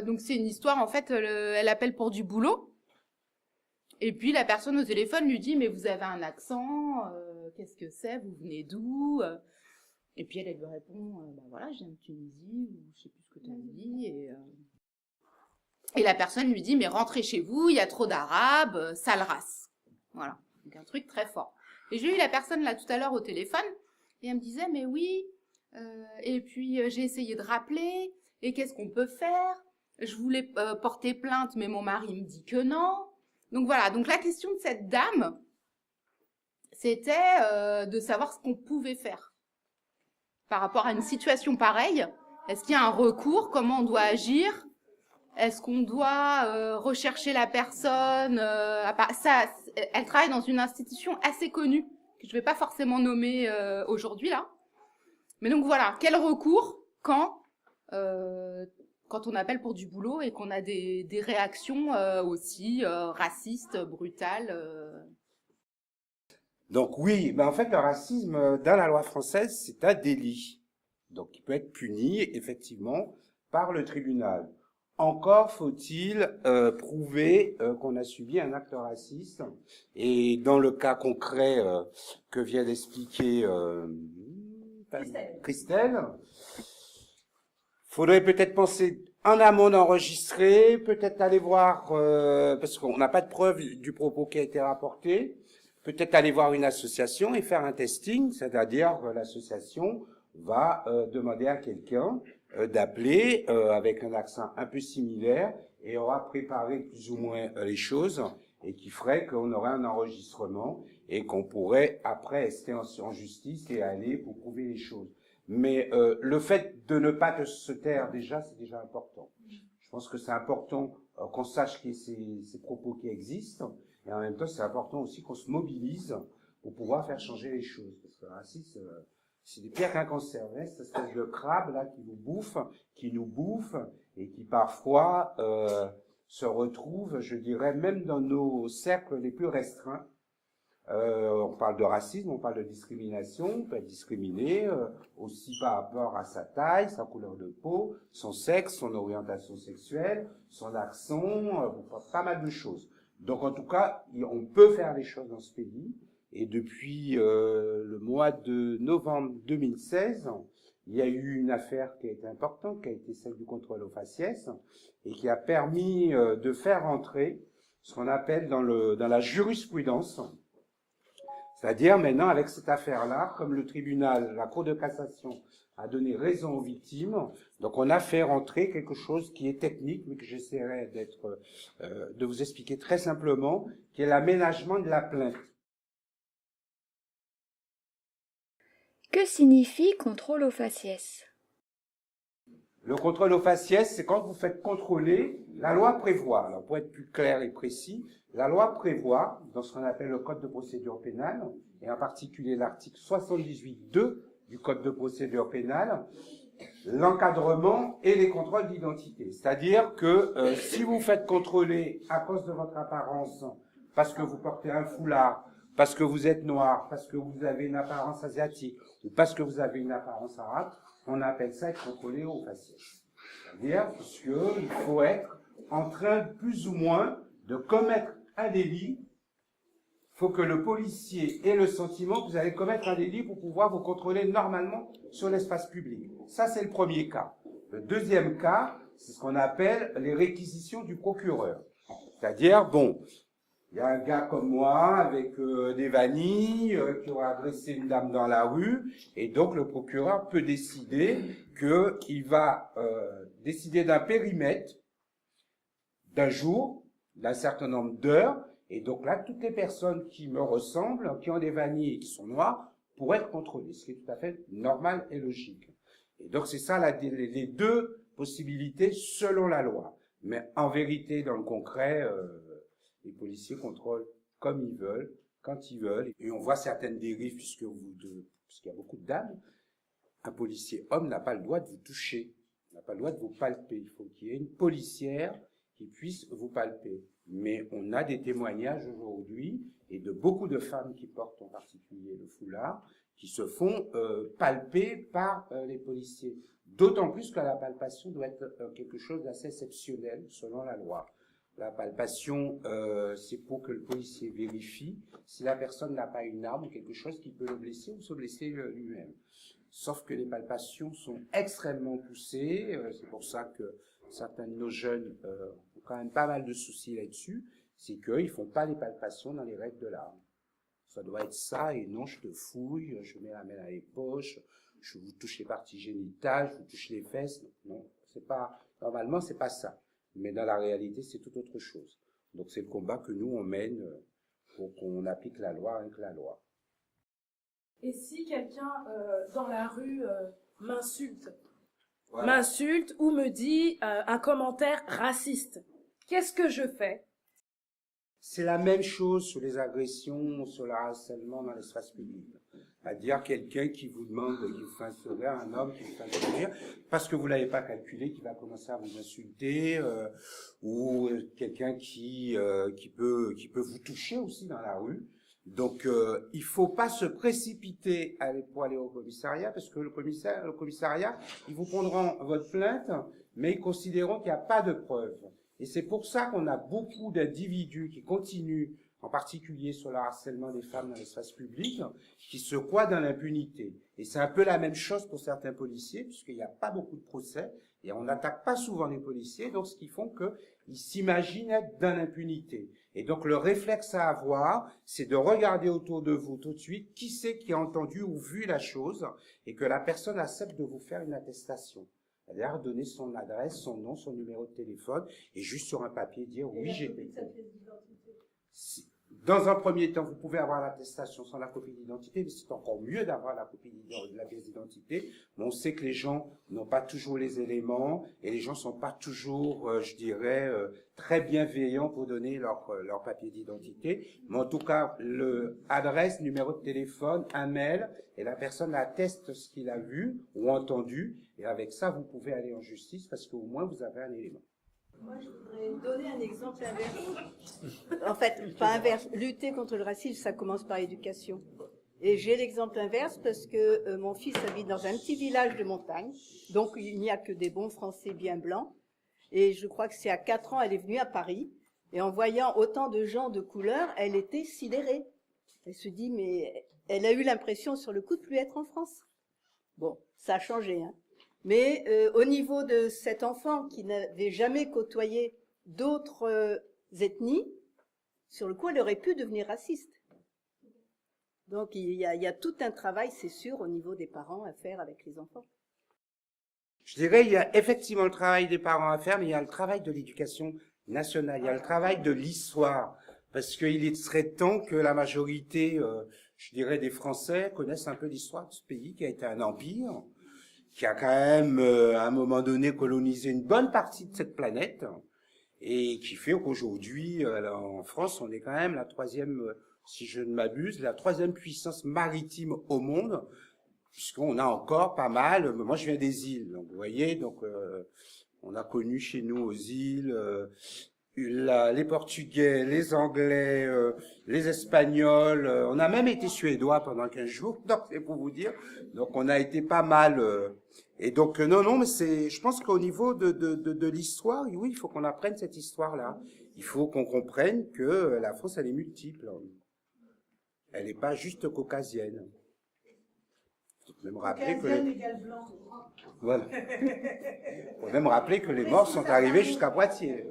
donc c'est une histoire, en fait, elle appelle pour du boulot. Et puis la personne au téléphone lui dit, mais vous avez un accent, qu'est-ce que c'est, vous venez d'où? Et puis elle lui répond, bah voilà, je viens de Tunisie, ou je sais plus ce que tu as dit. Et la personne lui dit, mais rentrez chez vous, il y a trop d'arabes, sale race. Voilà, donc un truc très fort. Et j'ai eu la personne là tout à l'heure au téléphone, et elle me disait, mais oui, et puis j'ai essayé de rappeler, et qu'est-ce qu'on peut faire? Je voulais porter plainte, mais mon mari me dit que non. Donc voilà, donc la question de cette dame, c'était de savoir ce qu'on pouvait faire par rapport à une situation pareille. Est-ce qu'il y a un recours? Comment on doit agir? Est-ce qu'on doit rechercher la personne? Ça, elle travaille dans une institution assez connue, que je ne vais pas forcément nommer aujourd'hui là. Mais donc voilà, quel recours quand on appelle pour du boulot et qu'on a des réactions aussi racistes, brutales. Donc oui, ben en fait le racisme dans la loi française c'est un délit, donc il peut être puni effectivement par le tribunal. Encore faut-il prouver qu'on a subi un acte raciste, et dans le cas concret que vient d'expliquer Christelle, faudrait peut-être penser en amont d'enregistrer, peut-être aller voir, parce qu'on n'a pas de preuve du propos qui a été rapporté, peut-être aller voir une association et faire un testing, c'est-à-dire que l'association va demander à quelqu'un d'appeler avec un accent un peu similaire et aura préparé plus ou moins les choses, et qui ferait qu'on aurait un enregistrement et qu'on pourrait après rester en justice et aller pour prouver les choses. Mais le fait de ne pas se taire déjà, c'est déjà important. Je pense que c'est important qu'on sache qu'il y a ces propos qui existent, et en même temps c'est important aussi qu'on se mobilise pour pouvoir faire changer les choses. Parce que le racisme, c'est pire qu'un cancer, hein, cette espèce de crabe là qui nous bouffe, et qui parfois se retrouve, je dirais, même dans nos cercles les plus restreints. On parle de racisme, on parle de discrimination, on peut être discriminé aussi par rapport à sa taille, sa couleur de peau, son sexe, son orientation sexuelle, son accent, pas mal de choses. Donc en tout cas, on peut faire les choses dans ce pays, et depuis le mois de novembre 2016, il y a eu une affaire qui a été importante, qui a été celle du contrôle aux faciès, et qui a permis de faire entrer ce qu'on appelle dans la jurisprudence. C'est-à-dire, maintenant, avec cette affaire-là, comme le tribunal, la Cour de cassation a donné raison aux victimes, donc on a fait rentrer quelque chose qui est technique, mais que j'essaierai de vous expliquer très simplement, qui est l'aménagement de la plainte. Que signifie contrôle aux faciès? Le contrôle aux faciès, c'est quand vous faites contrôler, la loi prévoit, alors pour être plus clair et précis, la loi prévoit, dans ce qu'on appelle le Code de procédure pénale, et en particulier l'article 78.2 du Code de procédure pénale, l'encadrement et les contrôles d'identité. C'est-à-dire que si vous faites contrôler à cause de votre apparence, parce que vous portez un foulard, parce que vous êtes noir, parce que vous avez une apparence asiatique, ou parce que vous avez une apparence arabe, on appelle ça être contrôlé au faciès. C'est-à-dire qu'il faut être en train plus ou moins de commettre un délit. Il faut que le policier ait le sentiment que vous allez commettre un délit pour pouvoir vous contrôler normalement sur l'espace public. Ça, c'est le premier cas. Le deuxième cas, c'est ce qu'on appelle les réquisitions du procureur. C'est-à-dire, bon, il y a un gars comme moi, avec des vanilles, qui aura agressé une dame dans la rue, et donc le procureur peut décider qu'il va décider d'un périmètre, d'un jour, d'un certain nombre d'heures, et donc là, toutes les personnes qui me ressemblent, qui ont des vanilles et qui sont noires, pourraient être contrôlées, ce qui est tout à fait normal et logique. Et donc c'est ça les deux possibilités selon la loi. Mais en vérité, dans le concret, les policiers contrôlent comme ils veulent, quand ils veulent. Et on voit certaines dérives, puisqu'il y a beaucoup de dames. Un policier homme n'a pas le droit de vous toucher, n'a pas le droit de vous palper. Il faut qu'il y ait une policière qui puisse vous palper. Mais on a des témoignages aujourd'hui, et de beaucoup de femmes qui portent en particulier le foulard, qui se font palper par les policiers. D'autant plus que la palpation doit être quelque chose d'assez exceptionnel selon la loi. La palpation, c'est pour que le policier vérifie si la personne n'a pas une arme ou quelque chose qui peut le blesser ou se blesser lui-même. Sauf que les palpations sont extrêmement poussées, c'est pour ça que certains de nos jeunes ont quand même pas mal de soucis là-dessus, c'est qu'ils font pas les palpations dans les règles de l'art. Ça doit être ça, et non, je te fouille, je mets la main dans les poches, je vous touche les parties génitales, je vous touche les fesses. Non, c'est pas, normalement, c'est pas ça. Mais dans la réalité, c'est tout autre chose. Donc c'est le combat que nous, on mène pour qu'on applique la loi avec la loi. Et si quelqu'un dans la rue m'insulte, Voilà. ou me dit un commentaire raciste, qu'est-ce que je fais? C'est la même chose sur les agressions, sur le harcèlement dans l'espace public. C'est-à-dire quelqu'un qui vous demande, qui vous fait un sourire, un homme qui vous fait un sourire, parce que vous l'avez pas calculé, qui va commencer à vous insulter, ou quelqu'un qui peut vous toucher aussi dans la rue. Donc il faut pas se précipiter pour aller au commissariat, parce que le commissariat, ils vous prendront votre plainte, mais ils considéreront qu'il n'y a pas de preuves. Et c'est pour ça qu'on a beaucoup d'individus qui continuent, en particulier sur le harcèlement des femmes dans l'espace public, qui se croient dans l'impunité. Et c'est un peu la même chose pour certains policiers, puisqu'il n'y a pas beaucoup de procès, et on n'attaque pas souvent les policiers, donc ce qui font qu'ils s'imaginent être dans l'impunité. Et donc le réflexe à avoir, c'est de regarder autour de vous tout de suite qui c'est qui a entendu ou vu la chose, et que la personne accepte de vous faire une attestation. C'est-à-dire donner son adresse, son nom, son numéro de téléphone, et juste sur un papier dire oui, j'ai été. Dans un premier temps, vous pouvez avoir l'attestation sans la copie d'identité, mais c'est encore mieux d'avoir la copie de la pièce d'identité. Mais on sait que les gens n'ont pas toujours les éléments, et les gens sont pas toujours, je dirais, très bienveillants pour donner leur papier d'identité. Mais en tout cas, adresse, numéro de téléphone, un mail, et la personne atteste ce qu'il a vu ou entendu, et avec ça, vous pouvez aller en justice parce qu'au moins vous avez un élément. Moi, je voudrais donner un exemple inverse. En fait, pas inverse. Lutter contre le racisme, ça commence par l'éducation. Et j'ai l'exemple inverse parce que mon fils habite dans un petit village de montagne, donc il n'y a que des bons Français bien blancs. Et je crois que c'est à 4 ans, elle est venue à Paris. Et en voyant autant de gens de couleur, elle était sidérée. Elle se dit, mais elle a eu l'impression sur le coup de plus être en France. Bon, ça a changé, hein. Mais au niveau de cet enfant qui n'avait jamais côtoyé d'autres ethnies, sur le coup, elle aurait pu devenir raciste. Donc il y a tout un travail, c'est sûr, au niveau des parents à faire avec les enfants. Je dirais, il y a effectivement le travail des parents à faire, mais il y a le travail de l'éducation nationale, il y a le travail de l'histoire, parce qu'il serait temps que la majorité, je dirais, des Français connaissent un peu l'histoire de ce pays qui a été un empire, qui a quand même, à un moment donné, colonisé une bonne partie de cette planète, et qui fait qu'aujourd'hui, en France, on est quand même la troisième, si je ne m'abuse, la troisième puissance maritime au monde, puisqu'on a encore pas mal, moi je viens des îles, donc vous voyez, donc on a connu chez nous aux îles les Portugais, les Anglais, les Espagnols, on a même été Suédois pendant 15 jours, donc c'est pour vous dire, donc on a été pas mal, et donc non, mais je pense qu'au niveau de l'histoire, oui, il faut qu'on apprenne cette histoire-là, il faut qu'on comprenne que la France, elle est multiple, elle n'est pas juste caucasienne. Il faut même rappeler que voilà. Il faut même rappeler que les morts sont arrivés jusqu'à Poitiers.